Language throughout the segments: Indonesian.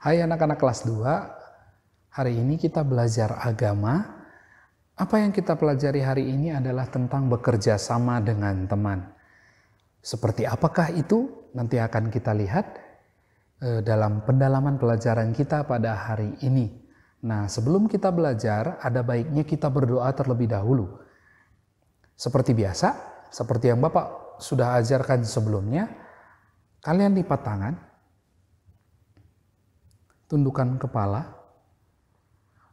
Hai anak-anak kelas 2, hari ini kita belajar agama. Apa yang kita pelajari hari ini adalah tentang bekerja sama dengan teman. Seperti apakah itu? Nanti akan kita lihat dalam pendalaman pelajaran kita pada hari ini. Nah, sebelum kita belajar, ada baiknya kita berdoa terlebih dahulu. Seperti biasa, seperti yang Bapak sudah ajarkan sebelumnya, kalian lipat tangan, tundukkan kepala,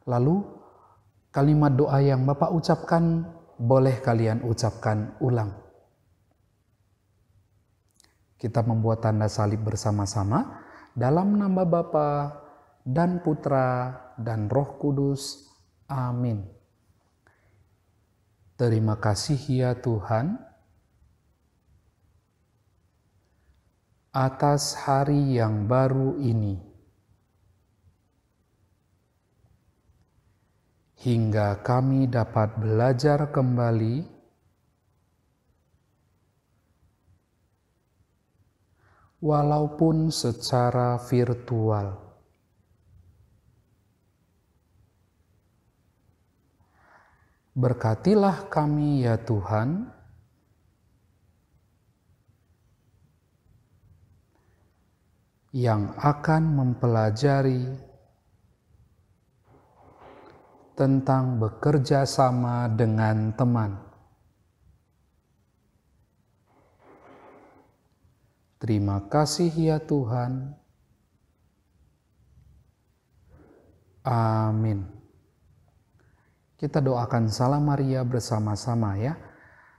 lalu kalimat doa yang Bapak ucapkan boleh kalian ucapkan ulang. Kita membuat tanda salib bersama-sama dalam nama Bapa dan Putra dan Roh Kudus. Amin. Terima kasih ya Tuhan atas hari yang baru ini. Hingga kami dapat belajar kembali walaupun secara virtual. Berkatilah kami ya Tuhan, yang akan mempelajari tentang bekerja sama dengan teman. Terima kasih ya Tuhan. Amin. Kita doakan salam Maria bersama-sama ya.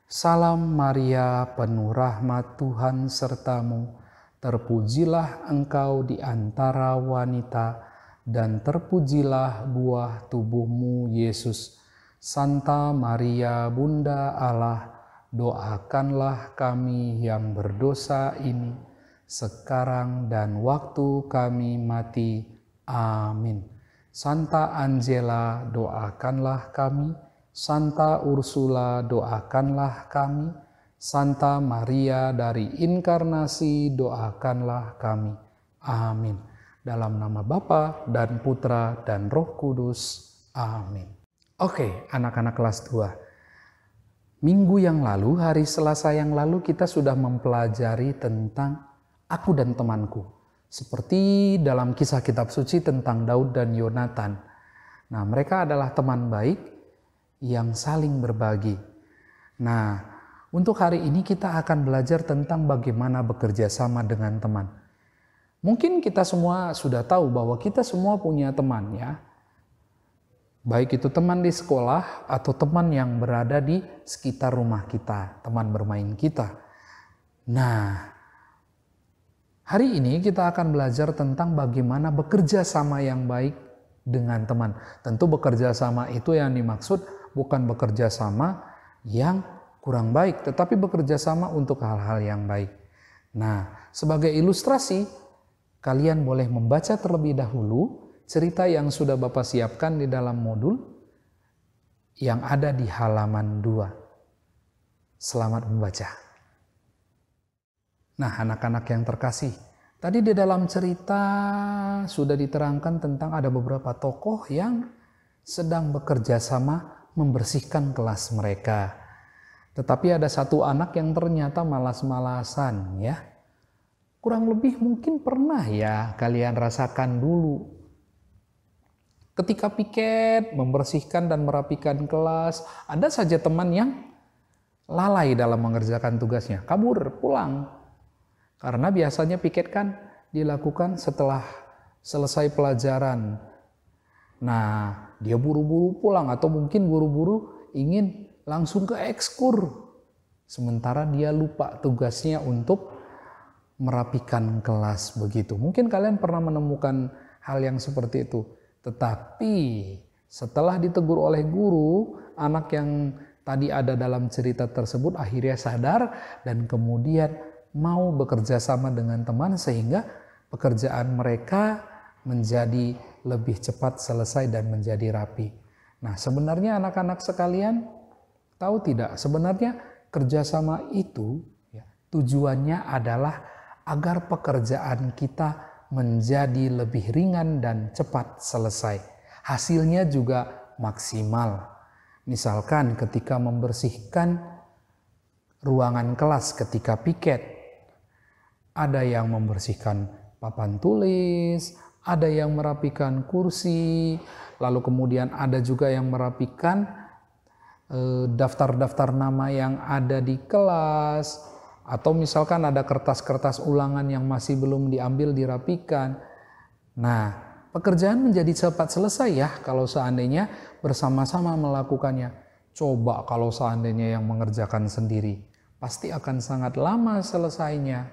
Salam Maria, penuh rahmat Tuhan sertamu. Terpujilah engkau di antara wanita, dan terpujilah buah tubuhmu Yesus. Santa Maria Bunda Allah, doakanlah kami yang berdosa ini, sekarang dan waktu kami mati. Amin. Santa Angela, doakanlah kami. Santa Ursula, doakanlah kami. Santa Maria dari Inkarnasi, doakanlah kami. Amin. Dalam nama Bapa dan Putra dan Roh Kudus. Amin. Oke, anak-anak kelas 2. Minggu yang lalu, hari Selasa yang lalu, kita sudah mempelajari tentang aku dan temanku. Seperti dalam kisah kitab suci tentang Daud dan Yonatan. Nah, mereka adalah teman baik yang saling berbagi. Nah, untuk hari ini kita akan belajar tentang bagaimana bekerja sama dengan teman. Mungkin kita semua sudah tahu bahwa kita semua punya teman ya. Baik itu teman di sekolah atau teman yang berada di sekitar rumah kita, teman bermain kita. Nah, hari ini kita akan belajar tentang bagaimana bekerja sama yang baik dengan teman. Tentu bekerja sama itu yang dimaksud bukan bekerja sama yang kurang baik, tetapi bekerja sama untuk hal-hal yang baik. Nah, sebagai ilustrasi, kalian boleh membaca terlebih dahulu cerita yang sudah Bapak siapkan di dalam modul yang ada di halaman 2. Selamat membaca. Nah, anak-anak yang terkasih, tadi di dalam cerita sudah diterangkan tentang ada beberapa tokoh yang sedang bekerja sama membersihkan kelas mereka. Tetapi ada satu anak yang ternyata malas-malasan ya. Kurang lebih mungkin pernah ya kalian rasakan dulu. Ketika piket, membersihkan dan merapikan kelas, ada saja teman yang lalai dalam mengerjakan tugasnya, kabur, pulang. Karena biasanya piket kan dilakukan setelah selesai pelajaran. Nah, dia buru-buru pulang atau mungkin buru-buru ingin langsung ke ekskur. Sementara dia lupa tugasnya untuk merapikan kelas begitu. Mungkin kalian pernah menemukan hal yang seperti itu. Tetapi setelah ditegur oleh guru, anak yang tadi ada dalam cerita tersebut akhirnya sadar dan kemudian mau bekerja sama dengan teman sehingga pekerjaan mereka menjadi lebih cepat selesai dan menjadi rapi. Nah, sebenarnya anak-anak sekalian tahu tidak? Sebenarnya kerjasama itu tujuannya adalah agar pekerjaan kita menjadi lebih ringan dan cepat selesai. Hasilnya juga maksimal. Misalkan ketika membersihkan ruangan kelas ketika piket, ada yang membersihkan papan tulis, ada yang merapikan kursi, lalu kemudian ada juga yang merapikan daftar-daftar nama yang ada di kelas, atau misalkan ada kertas-kertas ulangan yang masih belum diambil dirapikan. Nah, pekerjaan menjadi cepat selesai ya kalau seandainya bersama-sama melakukannya. Coba kalau seandainya yang mengerjakan sendiri, pasti akan sangat lama selesainya.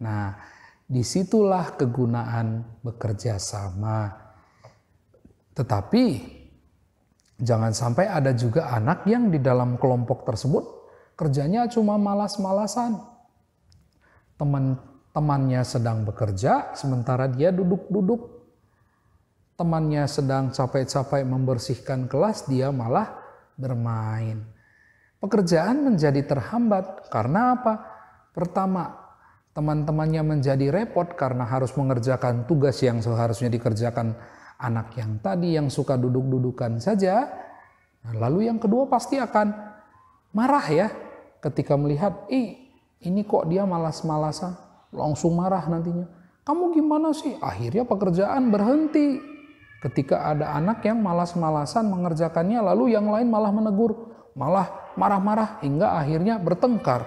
Nah, disitulah kegunaan bekerja sama. Tetapi jangan sampai ada juga anak yang di dalam kelompok tersebut kerjanya cuma malas-malasan. Teman-temannya sedang bekerja, sementara dia duduk-duduk. Temannya sedang capek-capek membersihkan kelas, dia malah bermain. Pekerjaan menjadi terhambat karena apa? Pertama, teman-temannya menjadi repot karena harus mengerjakan tugas yang seharusnya dikerjakan anak yang tadi yang suka duduk-dudukan saja. Nah, lalu yang kedua pasti akan marah ya. Ketika melihat, ini kok dia malas-malasan, langsung marah nantinya. Kamu gimana sih? Akhirnya pekerjaan berhenti. Ketika ada anak yang malas-malasan mengerjakannya, lalu yang lain malah menegur, malah marah-marah, hingga akhirnya bertengkar.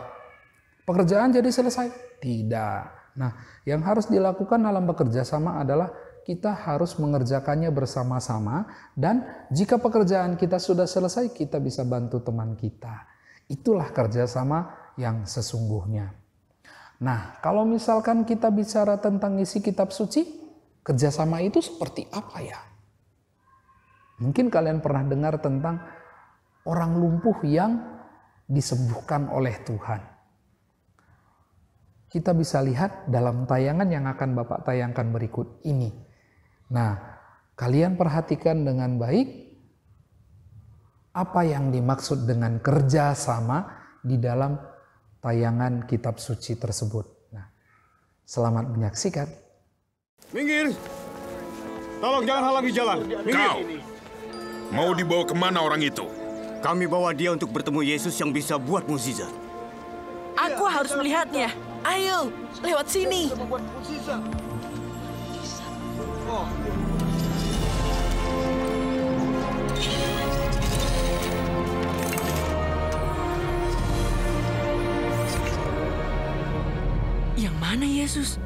Pekerjaan jadi selesai? Tidak. Nah, yang harus dilakukan dalam bekerja sama adalah kita harus mengerjakannya bersama-sama, dan jika pekerjaan kita sudah selesai, kita bisa bantu teman kita. Itulah kerjasama yang sesungguhnya. Nah, kalau misalkan kita bicara tentang isi kitab suci, kerjasama itu seperti apa ya? Mungkin kalian pernah dengar tentang orang lumpuh yang disembuhkan oleh Tuhan. Kita bisa lihat dalam tayangan yang akan Bapak tayangkan berikut ini. Nah, kalian perhatikan dengan baik apa yang dimaksud dengan kerjasama di dalam tayangan kitab suci tersebut. Nah, selamat menyaksikan. Minggir! Tolong jangan halangi jalan. Minggir! Kau! Mau dibawa kemana orang itu? Kami bawa dia untuk bertemu Yesus yang bisa buat mukjizat. Aku harus melihatnya. Ayo, lewat sini. Yang mana Yesus?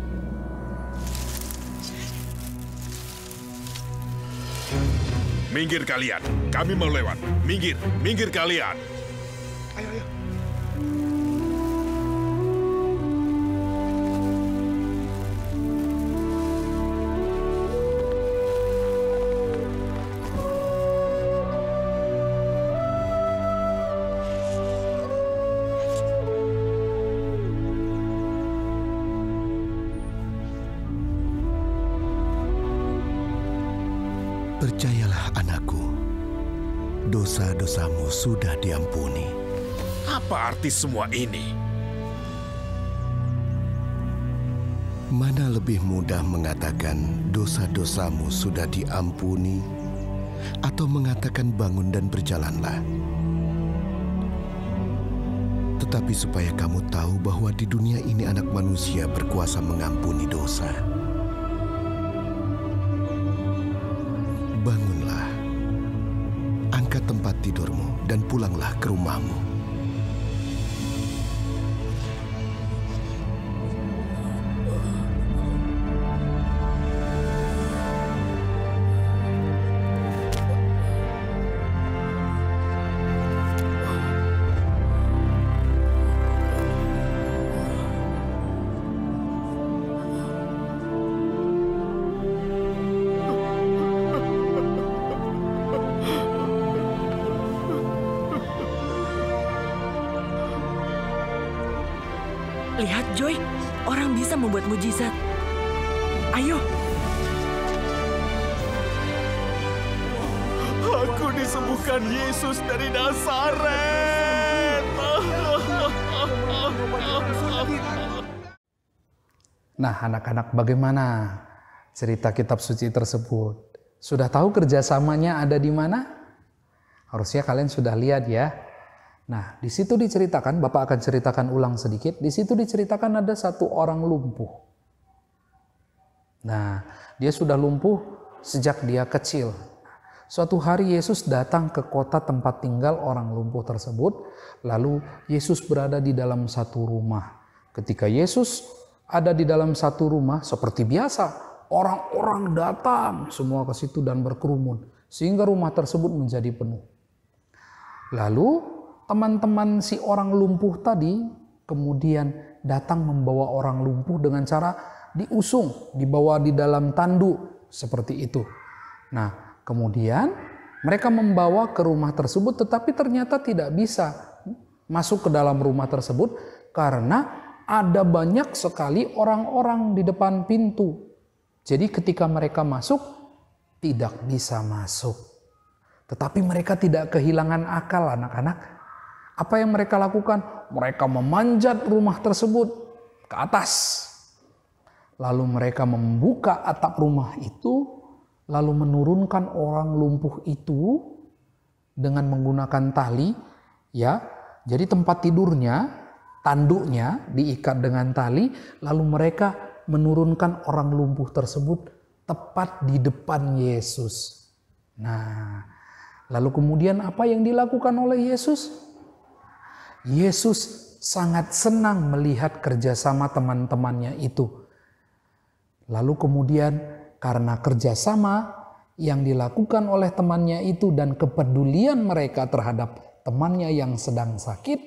Minggir kalian, kami mau lewat. Minggir, minggir kalian. Ayo, ayo. Percayalah anakku, dosa-dosamu sudah diampuni. Apa arti semua ini? Mana lebih mudah mengatakan dosa-dosamu sudah diampuni, atau mengatakan bangun dan berjalanlah? Tetapi supaya kamu tahu bahwa di dunia ini anak manusia berkuasa mengampuni dosa. Bangunlah, angkat tempat tidurmu dan pulanglah ke rumahmu. Lihat Joy, orang bisa membuat mujizat. Ayo. Aku disembuhkan Yesus dari Nazaret. Nah, anak-anak, bagaimana cerita kitab suci tersebut? Sudah tahu kerjasamanya ada di mana? Harusnya kalian sudah lihat ya. Nah, di situ diceritakan, Bapak akan ceritakan ulang sedikit. Di situ diceritakan ada satu orang lumpuh. Nah, dia sudah lumpuh sejak dia kecil. Suatu hari Yesus datang ke kota tempat tinggal orang lumpuh tersebut. Lalu Yesus berada di dalam satu rumah. Ketika Yesus ada di dalam satu rumah, seperti biasa, orang-orang datang semua ke situ dan berkerumun. Sehingga rumah tersebut menjadi penuh. Lalu teman-teman si orang lumpuh tadi kemudian datang membawa orang lumpuh dengan cara diusung, dibawa di dalam tanduk seperti itu. Nah, kemudian mereka membawa ke rumah tersebut, tetapi ternyata tidak bisa masuk ke dalam rumah tersebut karena ada banyak sekali orang-orang di depan pintu. Jadi ketika mereka masuk, tidak bisa masuk. Tetapi mereka tidak kehilangan akal, anak-anak. Apa yang mereka lakukan? Mereka memanjat rumah tersebut ke atas. Lalu mereka membuka atap rumah itu, lalu menurunkan orang lumpuh itu dengan menggunakan tali, ya. Jadi tempat tidurnya, tanduknya diikat dengan tali, lalu mereka menurunkan orang lumpuh tersebut tepat di depan Yesus. Nah, lalu kemudian apa yang dilakukan oleh Yesus? Yesus sangat senang melihat kerjasama teman-temannya itu. Lalu kemudian karena kerjasama yang dilakukan oleh temannya itu dan kepedulian mereka terhadap temannya yang sedang sakit,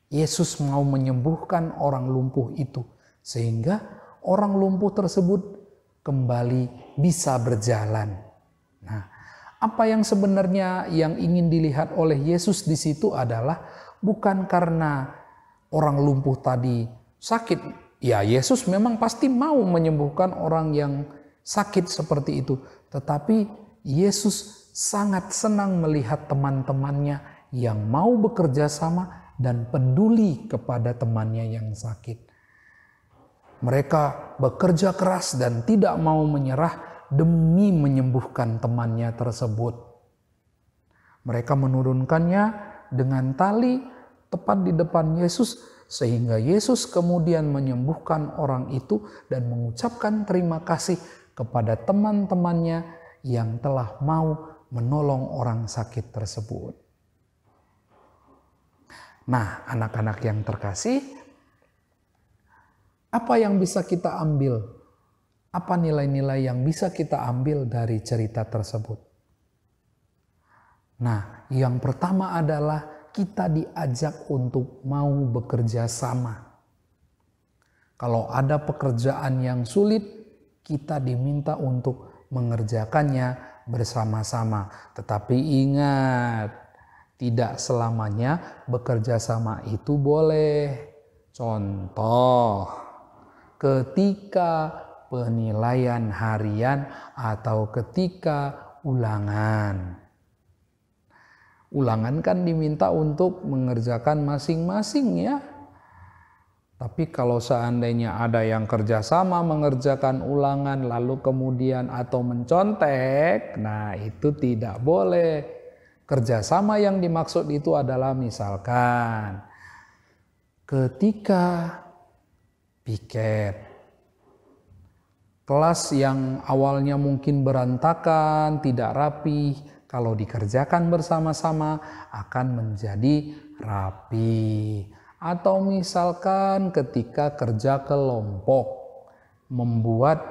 Yesus mau menyembuhkan orang lumpuh itu. Sehingga orang lumpuh tersebut kembali bisa berjalan. Nah, apa yang sebenarnya yang ingin dilihat oleh Yesus di situ adalah bukan karena orang lumpuh tadi sakit. Ya, Yesus memang pasti mau menyembuhkan orang yang sakit seperti itu. Tetapi Yesus sangat senang melihat teman-temannya yang mau bekerja sama dan peduli kepada temannya yang sakit. Mereka bekerja keras dan tidak mau menyerah demi menyembuhkan temannya tersebut. Mereka menurunkannya dengan tali tepat di depan Yesus, sehingga Yesus kemudian menyembuhkan orang itu dan mengucapkan terima kasih kepada teman-temannya yang telah mau menolong orang sakit tersebut. Nah, anak-anak yang terkasih, apa yang bisa kita ambil? Apa nilai-nilai yang bisa kita ambil dari cerita tersebut? Nah, yang pertama adalah kita diajak untuk mau bekerja sama. Kalau ada pekerjaan yang sulit, kita diminta untuk mengerjakannya bersama-sama. Tetapi ingat, tidak selamanya bekerja sama itu boleh. Contoh, ketika penilaian harian atau ketika ulangan. Ulangan kan diminta untuk mengerjakan masing-masing ya. Tapi kalau seandainya ada yang kerjasama mengerjakan ulangan lalu kemudian atau mencontek, nah itu tidak boleh. Kerjasama yang dimaksud itu adalah misalkan ketika piket, kelas yang awalnya mungkin berantakan, tidak rapi, kalau dikerjakan bersama-sama akan menjadi rapi. Atau misalkan ketika kerja kelompok, membuat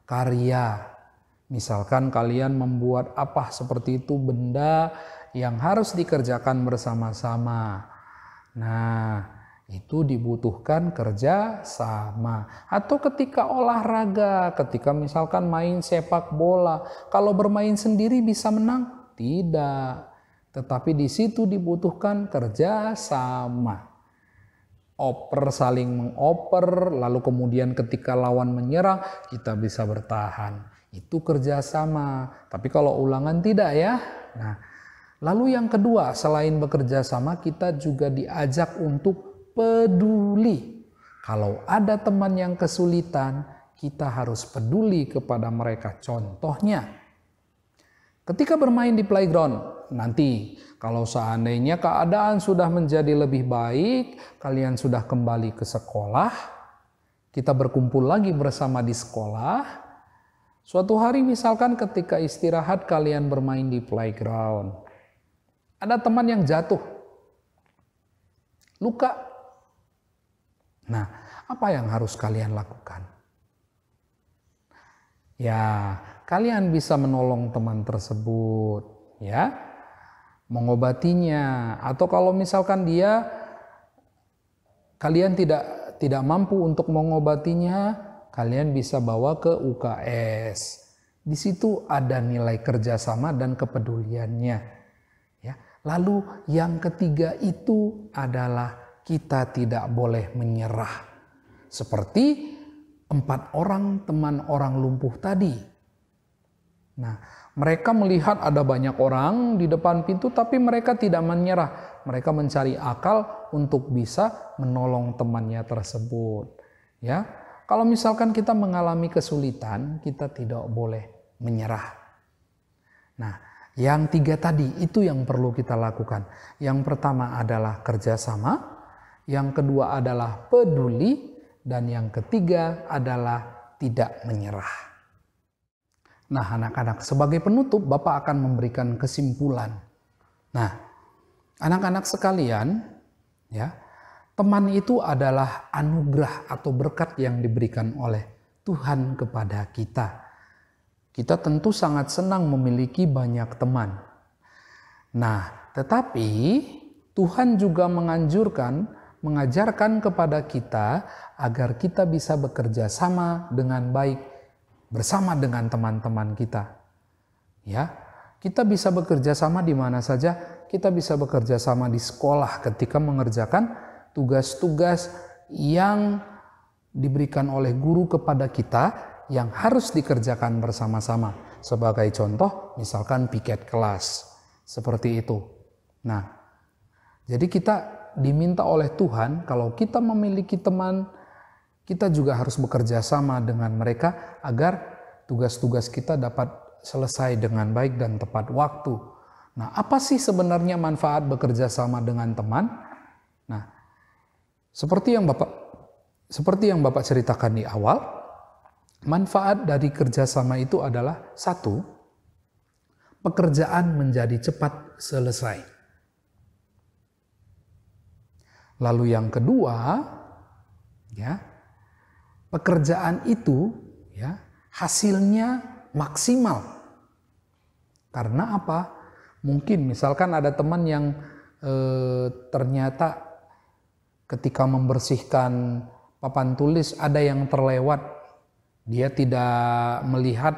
karya. Misalkan kalian membuat apa seperti itu, benda yang harus dikerjakan bersama-sama. Nah, itu dibutuhkan kerja sama. Atau ketika olahraga, ketika misalkan main sepak bola, kalau bermain sendiri bisa menang? Tidak. Tetapi di situ dibutuhkan kerja sama. Oper saling mengoper, lalu kemudian ketika lawan menyerang, kita bisa bertahan. Itu kerja sama. Tapi kalau ulangan tidak ya. Nah, lalu yang kedua, selain bekerja sama, kita juga diajak untuk peduli. Kalau ada teman yang kesulitan, kita harus peduli kepada mereka. Contohnya, ketika bermain di playground, nanti kalau seandainya keadaan sudah menjadi lebih baik, kalian sudah kembali ke sekolah, kita berkumpul lagi bersama di sekolah. Suatu hari misalkan ketika istirahat kalian bermain di playground, ada teman yang jatuh, luka. Nah, apa yang harus kalian lakukan? Ya, kalian bisa menolong teman tersebut, ya, mengobatinya. Atau kalau misalkan kalian tidak mampu untuk mengobatinya, kalian bisa bawa ke UKS. Di situ ada nilai kerjasama dan kepeduliannya. Ya. Lalu yang ketiga itu adalah kita tidak boleh menyerah. Seperti 4 orang teman orang lumpuh tadi. Nah, mereka melihat ada banyak orang di depan pintu, tapi mereka tidak menyerah. Mereka mencari akal untuk bisa menolong temannya tersebut. Ya, kalau misalkan kita mengalami kesulitan, kita tidak boleh menyerah. Nah, yang 3 tadi itu yang perlu kita lakukan. Yang pertama adalah kerjasama, yang kedua adalah peduli, dan yang ketiga adalah tidak menyerah. Nah, anak-anak, sebagai penutup Bapak akan memberikan kesimpulan. Nah, anak-anak sekalian, ya, teman itu adalah anugerah atau berkat yang diberikan oleh Tuhan kepada kita. Kita tentu sangat senang memiliki banyak teman. Nah, tetapi Tuhan juga mengajarkan kepada kita agar kita bisa bekerja sama dengan baik bersama dengan teman-teman kita. Ya, kita bisa bekerja sama di mana saja. Kita bisa bekerja sama di sekolah ketika mengerjakan tugas-tugas yang diberikan oleh guru kepada kita yang harus dikerjakan bersama-sama. Sebagai contoh, misalkan piket kelas. Seperti itu. Nah, jadi kita diminta oleh Tuhan, kalau kita memiliki teman, kita juga harus bekerja sama dengan mereka agar tugas-tugas kita dapat selesai dengan baik dan tepat waktu. Nah, apa sih sebenarnya manfaat bekerja sama dengan teman? Nah, seperti yang Bapak ceritakan di awal, manfaat dari kerjasama itu adalah 1, pekerjaan menjadi cepat selesai. Lalu yang kedua, ya, pekerjaan itu, ya, hasilnya maksimal. Karena apa? Mungkin misalkan ada teman yang ternyata ketika membersihkan papan tulis ada yang terlewat. Dia tidak melihat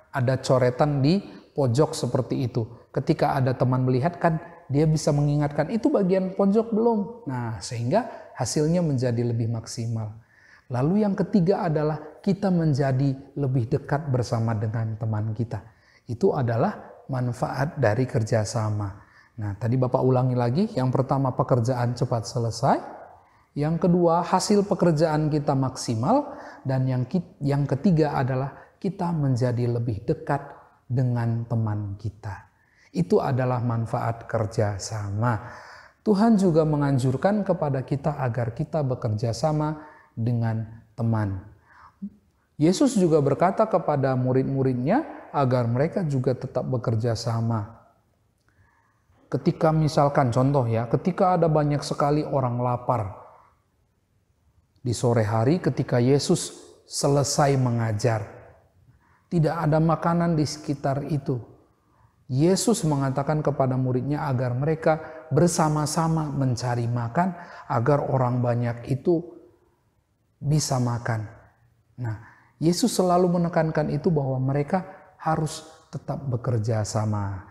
ada coretan di pojok seperti itu. Ketika ada teman melihat, kan dia bisa mengingatkan, itu bagian pojok belum. Nah, sehingga hasilnya menjadi lebih maksimal. Lalu yang ketiga adalah kita menjadi lebih dekat bersama dengan teman kita. Itu adalah manfaat dari kerjasama. Nah, tadi Bapak ulangi lagi. Yang pertama, pekerjaan cepat selesai. Yang kedua, hasil pekerjaan kita maksimal. Dan yang ketiga adalah kita menjadi lebih dekat dengan teman kita. Itu adalah manfaat kerjasama. Tuhan juga menganjurkan kepada kita agar kita bekerja sama dengan teman. Yesus juga berkata kepada murid-muridnya agar mereka juga tetap bekerja sama. Ketika misalkan contoh ya, ketika ada banyak sekali orang lapar di sore hari ketika Yesus selesai mengajar, tidak ada makanan di sekitar itu. Yesus mengatakan kepada muridnya agar mereka bersama-sama mencari makan agar orang banyak itu bisa makan. Nah, Yesus selalu menekankan itu bahwa mereka harus tetap bekerja sama.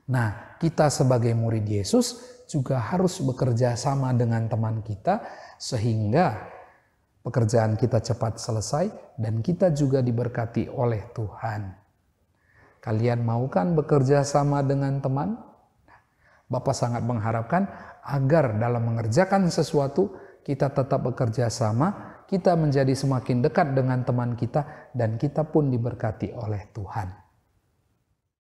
Nah, kita sebagai murid Yesus juga harus bekerja sama dengan teman kita sehingga pekerjaan kita cepat selesai dan kita juga diberkati oleh Tuhan. Kalian mau kan bekerja sama dengan teman? Bapak sangat mengharapkan agar dalam mengerjakan sesuatu kita tetap bekerja sama kita menjadi semakin dekat dengan teman kita dan kita pun diberkati oleh Tuhan.